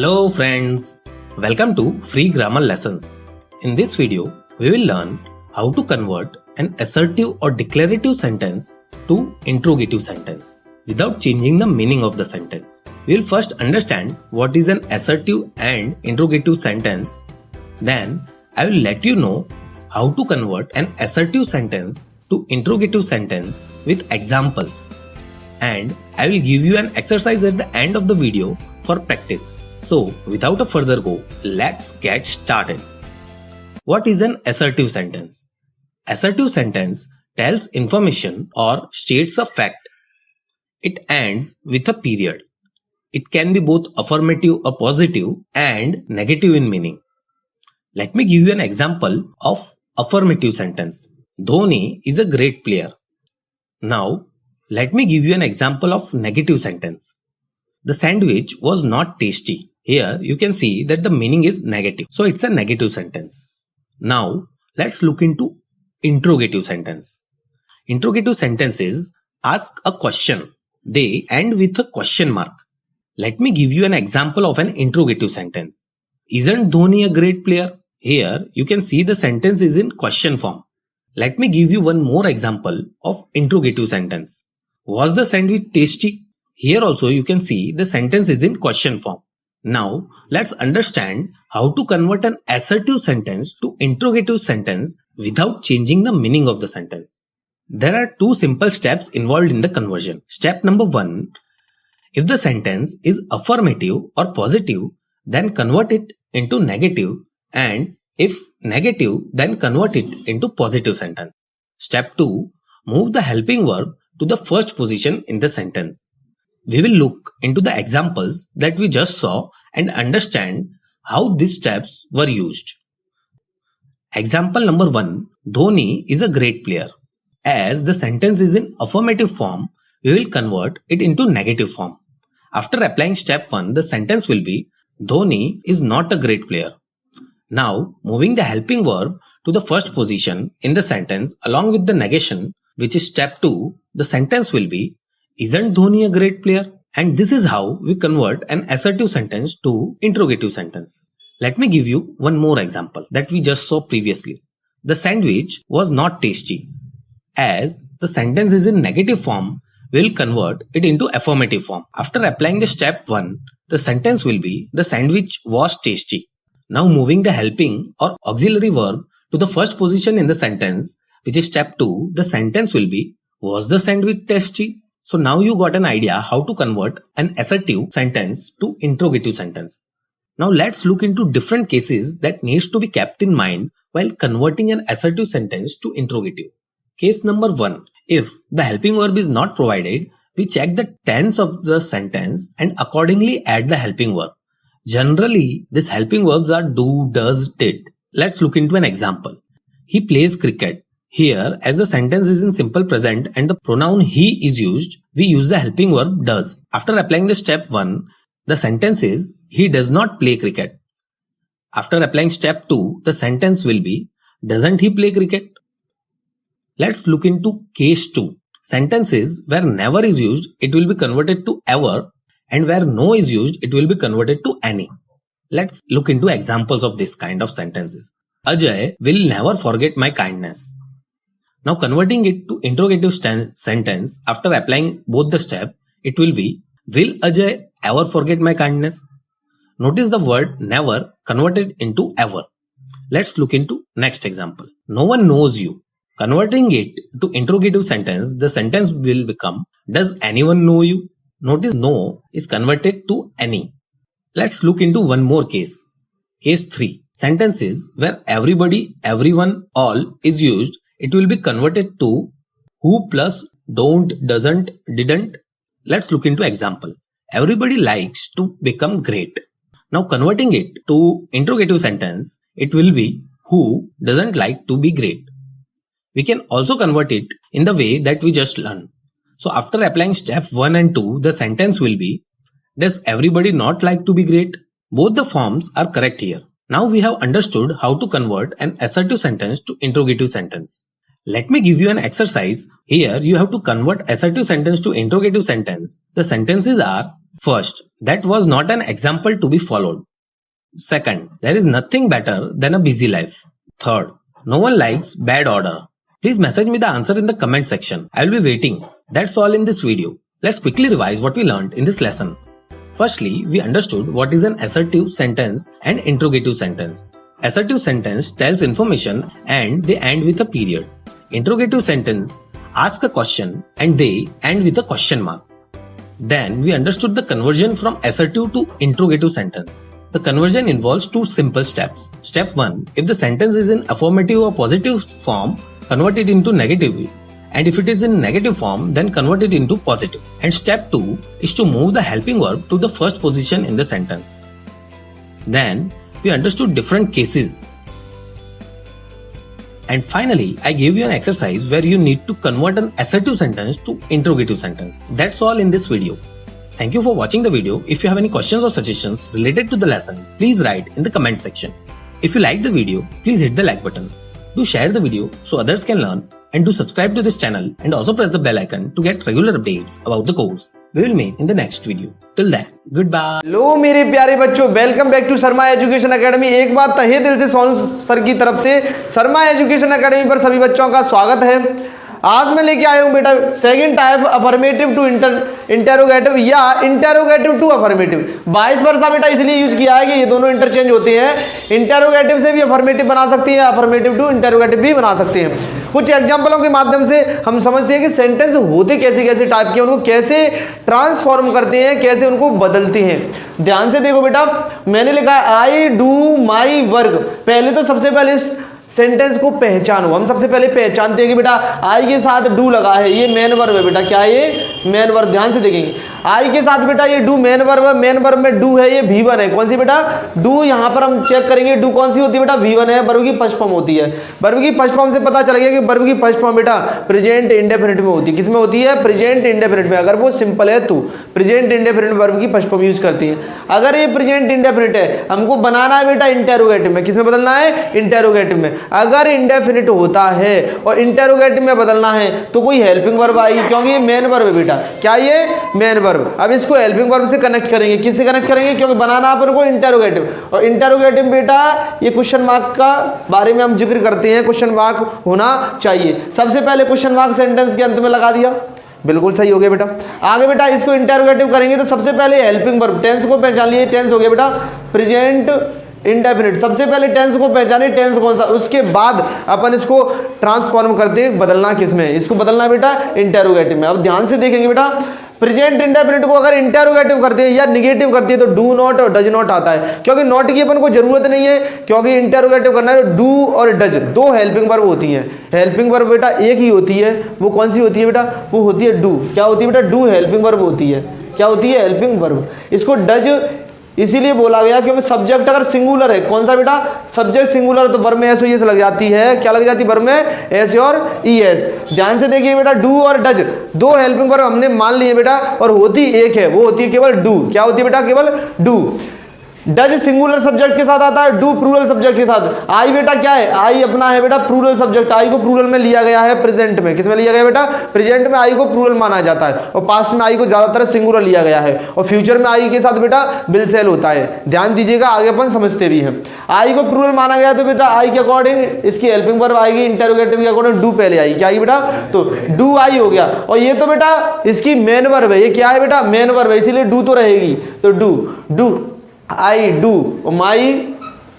Hello friends, welcome to Free Grammar Lessons. In this video, we will learn how to convert an assertive or declarative sentence to interrogative sentence without changing the meaning of the sentence. We will first understand what is an assertive and interrogative sentence. Then, I will let you know how to convert an assertive sentence to interrogative sentence with examples. And I will give you an exercise at the end of the video for practice. So, without a further go, let's get started. What is an assertive sentence? Assertive sentence tells information or states a fact. It ends with a period. It can be both affirmative or positive and negative in meaning. Let me give you an example of affirmative sentence. Dhoni is a great player. Now, let me give you an example of negative sentence. The sandwich was not tasty. Here you can see that the meaning is negative. So it's a negative sentence. Now let's look into interrogative sentence. Interrogative sentences ask a question. They end with a question mark. Let me give you an example of an interrogative sentence. Isn't Dhoni a great player? Here you can see the sentence is in question form. Let me give you one more example of interrogative sentence. Was the sandwich tasty? Here also you can see the sentence is in question form. Now, let's understand how to convert an assertive sentence to interrogative sentence without changing the meaning of the sentence. There are two simple steps involved in the conversion. Step number 1. If the sentence is affirmative or positive, then convert it into negative, and if negative, then convert it into positive sentence. Step 2. Move the helping verb to the first position in the sentence. We will look into the examples that we just saw and understand how these steps were used. Example number 1. Dhoni is a great player. As the sentence is in affirmative form, we will convert it into negative form. After applying step 1, the sentence will be Dhoni is not a great player. Now, moving the helping verb to the first position in the sentence along with the negation, which is step 2, the sentence will be Isn't Dhoni a great player? And this is how we convert an assertive sentence to interrogative sentence. Let me give you one more example that we just saw previously. The sandwich was not tasty. As the sentence is in negative form, we will convert it into affirmative form. After applying the step 1, the sentence will be the sandwich was tasty. Now moving the helping or auxiliary verb to the first position in the sentence, which is step 2, the sentence will be was the sandwich tasty? So now you got an idea how to convert an assertive sentence to interrogative sentence. Now let's look into different cases that needs to be kept in mind while converting an assertive sentence to interrogative. Case number 1. If the helping verb is not provided, we check the tense of the sentence and accordingly add the helping verb. Generally, these helping verbs are do, does, did. Let's look into an example. He plays cricket. Here, as the sentence is in simple present and the pronoun he is used, we use the helping verb does. After applying the step 1, the sentence is he does not play cricket. After applying step 2, the sentence will be doesn't he play cricket? Let's look into case 2. Sentences where never is used, it will be converted to ever, and where no is used, it will be converted to any. Let's look into examples of this kind of sentences. Ajay will never forget my kindness. Now converting it to interrogative sentence after applying both the steps, it will be will Ajay ever forget my kindness? Notice the word never converted into ever. Let's look into next example. No one knows you. Converting it to interrogative sentence, the sentence will become does anyone know you? Notice no is converted to any. Let's look into one more case. Case 3. Sentences where everybody, everyone, all is used, it will be converted to who plus don't, doesn't, didn't. Let's look into example. Everybody likes to become great. Now converting it to interrogative sentence, it will be who doesn't like to be great. We can also convert it in the way that we just learned. So after applying step 1 and 2, the sentence will be does everybody not like to be great? Both the forms are correct here. Now we have understood how to convert an assertive sentence to interrogative sentence. Let me give you an exercise. Here you have to convert assertive sentence to interrogative sentence. The sentences are First, that was not an example to be followed. Second, there is nothing better than a busy life. Third, no one likes bad order. Please message me the answer in the comment section. I will be waiting. That's all in this video. Let's quickly revise what we learned in this lesson. Firstly, we understood what is an assertive sentence and interrogative sentence. Assertive sentence tells information and they end with a period. Interrogative sentence asks a question and they end with a question mark. Then we understood the conversion from assertive to interrogative sentence. The conversion involves two simple steps. Step 1. If the sentence is in affirmative or positive form, convert it into negative. And if it is in negative form, then convert it into positive. And step 2 is to move the helping verb to the first position in the sentence. Then we understood different cases. And finally, I gave you an exercise where you need to convert an assertive sentence to interrogative sentence. That's all in this video. Thank you for watching the video. If you have any questions or suggestions related to the lesson, please write in the comment section. If you liked the video, please hit the like button. Do share the video so others can learn, and do subscribe to this channel and also press the bell icon to get regular updates about the course we will meet in the next video. Till then, goodbye. लो मेरे प्यारे बच्चों, welcome back to Sharma education academy. एक बार तहे दिल से Sonu sir की तरफ से शर्मा एजुकेशन एकेडमी पर सभी बच्चों का स्वागत है। आज मैं लेके आया हूं बेटा second type affirmative to interrogative या इंटेरोगेटिव टू अफर्मेटिव। 22 वर्षा बेटा इसलिए यूज किया है कि ये दोनों इंटरचेंज होते हैं। इंटेरोगेटिव से भी अफर्मेटिव बना सकते हैं, अफर्मेटिव टू इंटेरोगेटिव भी बना सकते हैं। कुछ एग्जाम्पलों के माध्यम से हम समझते हैं कि सेंटेंस होते कैसे कैसे टाइप के, उनको कैसे ट्रांसफॉर्म करते हैं, कैसे उनको बदलते हैं। ध्यान से देखो बेटा, मैंने लिखा है आई डू माई वर्क। पहले तो सबसे पहले इस सेंटेंस को पहचानो। हम सबसे पहले पहचानते हैं कि बेटा आई के साथ डू लगा है, ये मेन वर्ब है बेटा। क्या है ये? Main verb. ध्यान से देखेंगे, आई के साथ बेटा ये डू मेन वर्ब है। मेन वर्ब में डू है, ये V1 है। कौन सी बेटा? डू। यहां पर हम चेक करेंगे डू कौन सी होती है बेटा? V1 है। वर्ब की फर्स्ट फॉर्म होती है। वर्ब की फर्स्ट फॉर्म से पता चल गया कि वर्ब की फर्स्ट फॉर्म बेटा प्रेजेंट इंडेफिनिट में होती है। किसमें होती है? प्रेजेंट इंडेफिनिट में। अगर वो सिंपल है तो प्रेजेंट इंडेफिनिट वर्ब की फर्स्ट फॉर्म यूज करती है। अगर ये प्रेजेंट इंडेफिनिट है, हमको बनाना है बेटा इंटेरोगेटिव में। किसमें बदलना है? इंटेरोगेटिव में। अगर इंडेफिनिट होता है और इंटेरोगेटिव में बदलना है तो कोई हेल्पिंग वर्ब आएगी, क्योंकि ये मेन वर्ब है बेटा। क्या ये? Main verb. अब इसको हेल्पिंग वर्ब से कनेक्ट करेंगे। किससे कनेक्ट करेंगे? क्योंकि बनाना अपन को इंटेरोगेटिव, और इंटेरोगेटिव बेटा ये क्वेश्चन मार्क का बारे में हम जिक्र करते हैं। क्वेश्चन मार्क होना चाहिए। सबसे पहले क्वेश्चन मार्क सेंटेंस के अंत में लगा दिया, बिल्कुल सही हो गया बेटा। आगे बेटा इसको इंटेरोगेटिव करेंगे तो सबसे पहले हेल्पिंग वर्ब, टेंस को पहचान लिए। टेंस हो गया बेटा प्रेजेंट इंडेफिनिट। सबसे पहले टेंस को पहचाने, टेंस कौन सा, उसके बाद अपन इसको ट्रांसफॉर्म करते हैं। बदलना किसमें? इसको बदलना बेटा इंटेरोगेटिव में। अब ध्यान से देखेंगे बेटा, प्रेजेंट इंडेफिनिट को अगर इंटेरोगेटिव करते हैं या निगेटिव करते हैं तो डू नॉट और डज नॉट आता है, क्योंकि नॉट की अपन को जरूरत नहीं है, क्योंकि इंटेरोगेटिव करना है। डू और डज दो हेल्पिंग वर्ब होती हैं। हेल्पिंग वर्ब बेटा एक ही होती है, वो कौन सी होती है बेटा? वो होती है डू। क्या होती है बेटा? डू हेल्पिंग वर्ब होती है। क्या होती है? Helping verb. इसको डज इसीलिए बोला गया क्योंकि सब्जेक्ट अगर सिंगुलर है, कौन सा बेटा? सब्जेक्ट सिंगुलर, तो वर्ब में एस ओ ई एस लग जाती है। क्या लग जाती है? वर्ब में एस और ई एस। ध्यान से देखिए बेटा, डू और डज दो हेल्पिंग वर्ब हमने मान लिए बेटा, और होती एक है, वो होती है केवल डू। क्या होती है बेटा? केवल डू। डज सिंगुलर सब्जेक्ट के साथ आता है, डू प्लूरल सब्जेक्ट के साथ। आई बेटा क्या है? आई अपना है बेटा प्लूरल सब्जेक्ट। आई को प्लूरल में लिया गया है प्रेजेंट में। किसमें लिया गया बेटा? प्रेजेंट में आई को प्लूरल माना जाता है, और पास्ट में आई को ज्यादातर सिंगुलर लिया गया है, और फ्यूचर में आई के साथ बेटा विल सेल होता है। ध्यान दीजिएगा, आगे अपन समझते भी हैं। आई को प्लूरल माना गया तो बेटा आई के अकॉर्डिंग इसकी हेल्पिंग वर्ब आएगी, इंटेरोगेटिव के अकॉर्डिंग डू पहले आएगी। क्या आएगी बेटा? तो डू आई हो गया, और ये तो बेटा इसकी मेन वर्ब है। ये क्या है बेटा? मेन वर्ब है, इसीलिए डू तो रहेगी। तो do, do I do, my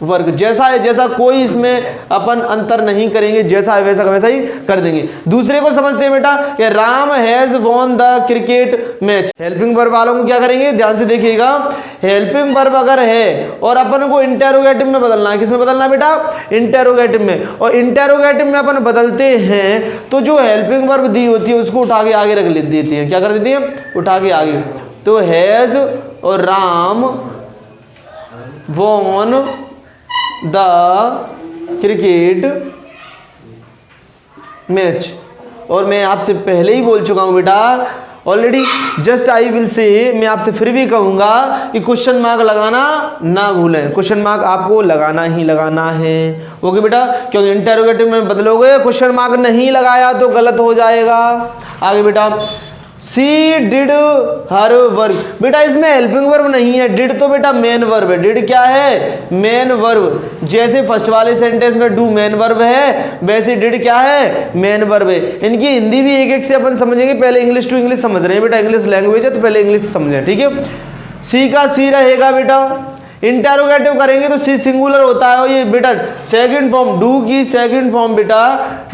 work. जैसा है जैसा, कोई इसमें अपन अंतर नहीं करेंगे, जैसा है वैसा वैसा ही कर देंगे। दूसरे को समझते हैं बेटा कि Ram has won the cricket match. Helping verb वालों को क्या करेंगे? ध्यान से देखिएगा, हेल्पिंग वर्ब अगर है और अपन को इंटेरोगेटिव में बदलना है। किसमें बदलना है बेटा? इंटेरोगेटिव में। और इंटेरोगेटिव में अपन बदलते हैं तो जो हेल्पिंग वर्ब दी होती है उसको उठा के आगे रख देती है। क्या कर देती है? उठा के आगे। तो हैज और Ram von the cricket match. और मैं आपसे पहले ही बोल चुका हूं बेटा already, just I will say, मैं आपसे फिर भी कहूंगा कि क्वेश्चन मार्क लगाना ना भूलें। क्वेश्चन मार्क आपको लगाना ही लगाना है। ओके बेटा, क्योंकि इंटेरोगेटिव में बदलोगे, क्वेश्चन मार्क नहीं लगाया तो गलत हो जाएगा। आगे बेटा सी डिड हर वर्क। बेटा इसमें हेल्पिंग वर्ब नहीं है, डिड तो बेटा मेन वर्ब है। डिड क्या है? Main verb. जैसे फर्स्ट वाले सेंटेंस में डू मेन वर्ब है, वैसे डिड क्या है? मेन वर्ब है। इनकी हिंदी भी एक एक से अपन समझेंगे। पहले इंग्लिश टू इंग्लिश समझ रहे हैं बेटा, इंग्लिश लैंग्वेज है तो पहले इंग्लिश समझें, ठीक है। सी का सी रहेगा बेटा, इंटेरोगेटिव करेंगे तो सी सिंगुलर होता है। और ये बेटा सेकंड फॉर्म, डू की सेकंड फॉर्म बेटा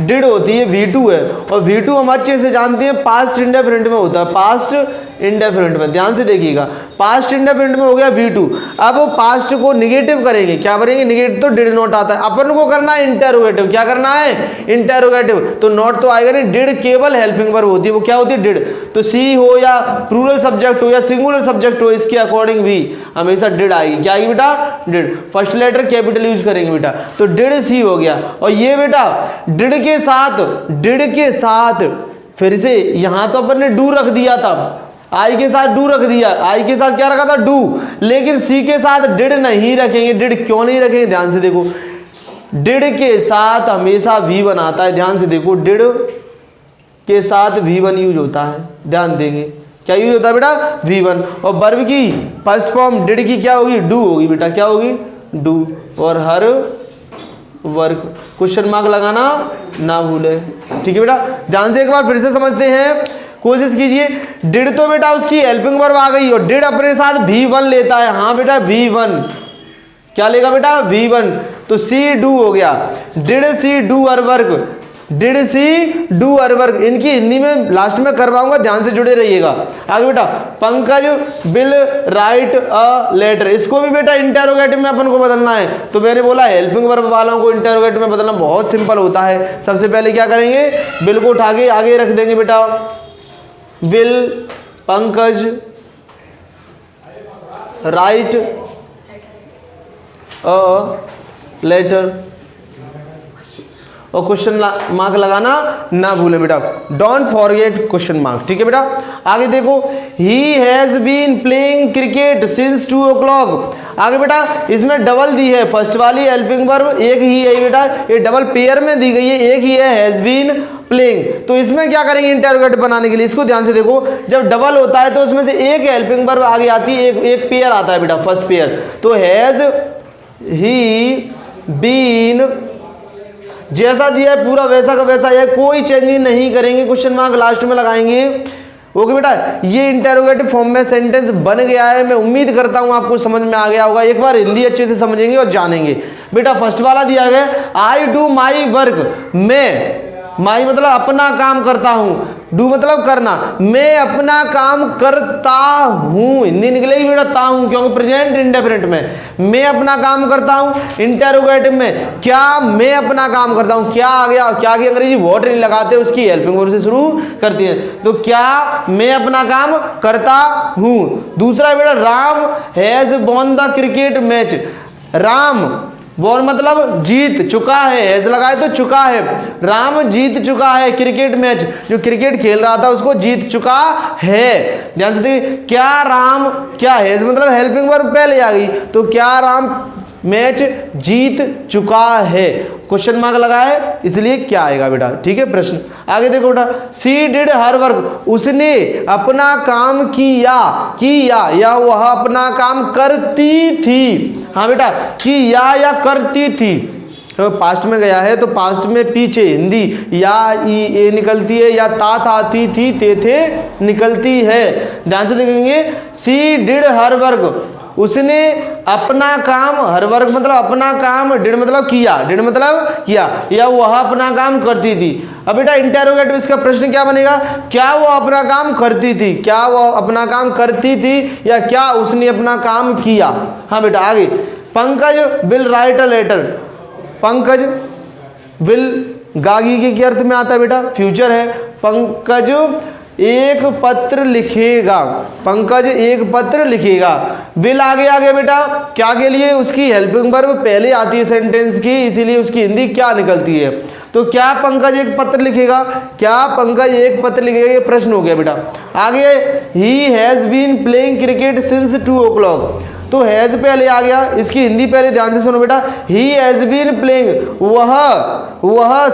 डिड होती है, V2 है। और V2 हम अच्छे से जानते हैं पास्ट इंडेफिनिट में होता है, पास्ट इंडेफिनिट में। ध्यान से देखिएगा, पास्ट इंडेफिनिट में हो गया V2। अब पास्ट को निगेटिव करेंगे, क्या करेंगे? निगेटिव तो डिड नॉट आता है, अपन को करना है इंटेरोगेटिव। क्या करना है? इंटेरोगेटिव। तो नॉट तो आएगा नहीं, डिड केवल हेल्पिंग वर्ब होती है, वो क्या होती है? डिड। तो सी हो या प्लूरल सब्जेक्ट हो या सिंगुलर सब्जेक्ट हो, इसके अकॉर्डिंग भी हमेशा डिड आएगी। क्या आएगी बेटा? Did. First letter capital use करेंगे बेटा, तो डिड सी हो गया। और ये बेटा डिड के साथ फिर से यहां तो अपन ने डू रख दिया था, आई के साथ डू रख दिया, आई के साथ क्या रखा था? डू। लेकिन सी के साथ डिड नहीं रखेंगे। डिड क्यों नहीं रखेंगे? ध्यान से देखो, डिड के साथ हमेशा V1 आता है। ध्यान से देखो, डिड के साथ V1 यूज होता है, ध्यान देंगे। क्या यूज होता है बेटा? V1। और वर्ब की फर्स्ट फॉर्म डिड की क्या होगी? डू होगी बेटा, क्या होगी? डू। और हर वर्क, क्वेश्चन मार्क लगाना ना भूले, ठीक है बेटा। ध्यान से एक बार फिर से समझते हैं, कोशिश कीजिए। डिड तो बेटा उसकी हेल्पिंग वर्ब आ गई और डिड अपने साथ V1 लेता है। हाँ बेटा V1, क्या लेगा बेटा? V1। तो सी डू हो गया, did she do her work, did she do her work. इनकी हिंदी में लास्ट में करवाऊंगा, ध्यान से जुड़े रहिएगा। आगे बेटा, Pankaj will write a letter. इसको भी बेटा इंटेरोगेटिव में अपन को बदलना है। तो मैंने बोला हेल्पिंग वर्ब वालों को इंटेरोगेटिव में बदलना बहुत सिंपल होता है। सबसे पहले क्या करेंगे? विल को उठा के आगे रख देंगे बेटा, will Pankaj write a letter, और क्वेश्चन मार्क लगाना ना भूलें बेटा, डोंट फॉरगेट क्वेश्चन मार्क, ठीक है बेटा। आगे देखो, he has been playing cricket since 2 o'clock। आगे बेटा इसमें डबल दी है, फर्स्ट वाली हेल्पिंग वर्ब एक ही है बेटा, ये डबल पेयर में दी गई है, एक ही है हैज बीन प्लेइंग। तो इसमें क्या करेंगे इंटरोगेटिव बनाने के लिए? इसको ध्यान से देखो, जब डबल होता है तो उसमें से एक हेल्पिंग वर्ब आगे आती है, एक पेयर आता है बेटा, फर्स्ट पेयर। तो हैज ही बीन जैसा दिया है पूरा वैसा का वैसा है, कोई चेंजिंग नहीं करेंगे, क्वेश्चन मार्क लास्ट में लगाएंगे। ओके बेटा, ये इंटेरोगेटिव फॉर्म में सेंटेंस बन गया है। मैं उम्मीद करता हूं आपको समझ में आ गया होगा। एक बार हिंदी अच्छे से समझेंगे और जानेंगे। बेटा फर्स्ट वाला दिया गया, आई डू माई वर्क। मैं, माई मतलब अपना काम करता हूं, डू मतलब करना, मैं अपना काम करता हूं। हिंदी निकलेगी बेटा ता हूं, क्योंकि प्रेजेंट इंडेफिनिट में मैं अपना काम करता हूं। इंटेरोगेटिव में क्या मैं अपना काम करता हूं, क्या आ गया? क्या की अंग्रेजी वॉट नहीं लगाते, उसकी हेल्पिंग वर्ब से शुरू करती है। तो क्या मैं अपना काम करता हूं। दूसरा बेटा, Ram has won the cricket match. Ram won मतलब जीत चुका है, हैज लगाए तो चुका है। राम जीत चुका है क्रिकेट मैच, जो क्रिकेट खेल रहा था उसको जीत चुका है। ध्यान से देखिए, क्या राम, क्या हैज मतलब हेल्पिंग वर्ब पहले आ गई, तो क्या राम मैच जीत चुका है, क्वेश्चन मार्क लगा है, इसलिए क्या आएगा बेटा, ठीक है। प्रश्न आगे देखो बेटा, सी डिड हर वर्क, उसने अपना काम किया या वह अपना काम करती थी। हाँ बेटा, किया या करती थी, तो पास्ट में गया है तो पास्ट में पीछे हिंदी या ई ए निकलती है, या ता था थी ते थे निकलती है। ध्यान से देखेंगे, सी डिड हर वर्क, उसने अपना काम, हर वर्ग मतलब अपना काम, डिड मतलब किया, या वह अपना काम करती थी। अब बेटा इंटेरोगेटिव इसका प्रश्न क्या बनेगा, क्या वो अपना काम करती थी, क्या वो अपना काम करती थी, या क्या उसने अपना काम किया। हाँ बेटा आगे, Pankaj will write a letter. Pankaj will गागी के अर्थ में आता है बेटा, फ्यूचर है। पंकज एक पत्र लिखेगा, पंकज एक पत्र लिखेगा। विल आगे बेटा क्या के लिए, उसकी हेल्पिंग वर्ब पहले आती है सेंटेंस की, इसीलिए उसकी हिंदी क्या निकलती है। तो क्या पंकज एक पत्र लिखेगा, क्या पंकज एक पत्र लिखेगा, ये प्रश्न हो गया बेटा। आगे, he has been playing cricket since 2 o'clock। तो हैज पहले आ गया, इसकी हिंदी पहले ध्यान से सुनो बेटा। ही हैज बीन प्लेइंग, वह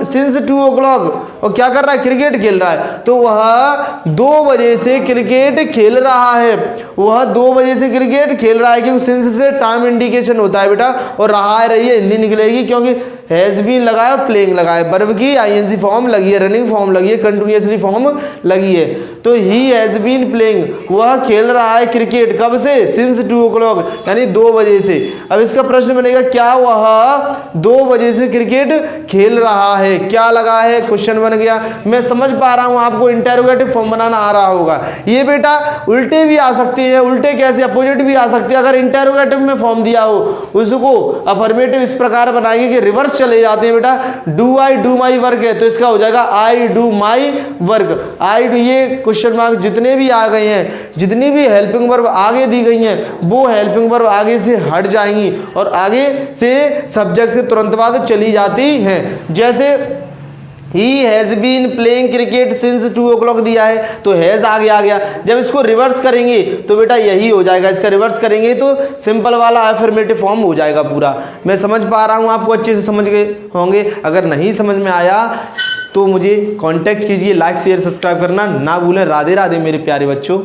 सिंस 2 o'clock, और क्या कर रहा है, क्रिकेट खेल रहा है। तो वह 2 बजे से क्रिकेट खेल रहा है, वह 2 बजे से क्रिकेट खेल रहा है, क्योंकि सिंस से टाइम इंडिकेशन होता है बेटा, और रहा है रही है हिंदी निकलेगी, क्योंकि हैज बीन लगाया, प्लेइंग लगाया, वर्ब की आईएनजी फॉर्म लगी है, रनिंग फॉर्म लगी है, कंटिन्यूअसली फॉर्म लगी है। तो ही हैज बीन प्लेइंग, वह खेल रहा है क्रिकेट, कब से, सिंस 2 o'clock, यानी 2 बजे से। अब इसका प्रश्न बनेगा, क्या वह 2 बजे से क्रिकेट खेल रहा है, क्या लगा है, क्वेश्चन बन गया। मैं समझ पा रहा हूं आपको इंटेरोगेटिव फॉर्म बनाना आ रहा होगा। ये बेटा उल्टे भी आ सकते हैं, उल्टे कैसे, अपोजिट भी आ सकते हैं। अगर इंटेरोगेटिव में फॉर्म दिया हो उसको अफर्मेटिव इस प्रकार बनाएंगे कि रिवर्स चले जाते हैं बेटा। Do I do my work है, तो इसका हो जाएगा I do my work. I do, ये क्वेश्चन मार्क जितने भी आ गए हैं, जितनी भी हेल्पिंग वर्ब आगे दी गई हैं, वो हेल्पिंग वर्ब आगे से हट जाएंगी और आगे से सब्जेक्ट से तुरंत बाद चली जाती हैं। जैसे he has been playing cricket since 2 o'clock दिया है, तो हैज आगे आ गया। जब इसको रिवर्स करेंगे तो बेटा यही हो जाएगा, इसका रिवर्स करेंगे तो सिंपल वाला अफर्मेटिव फॉर्म हो जाएगा पूरा। मैं समझ पा रहा हूँ, आपको अच्छे से समझ गए होंगे। अगर नहीं समझ में आया तो मुझे कांटेक्ट कीजिए, लाइक शेयर सब्सक्राइब करना ना भूलें। राधे राधे मेरे प्यारे बच्चों।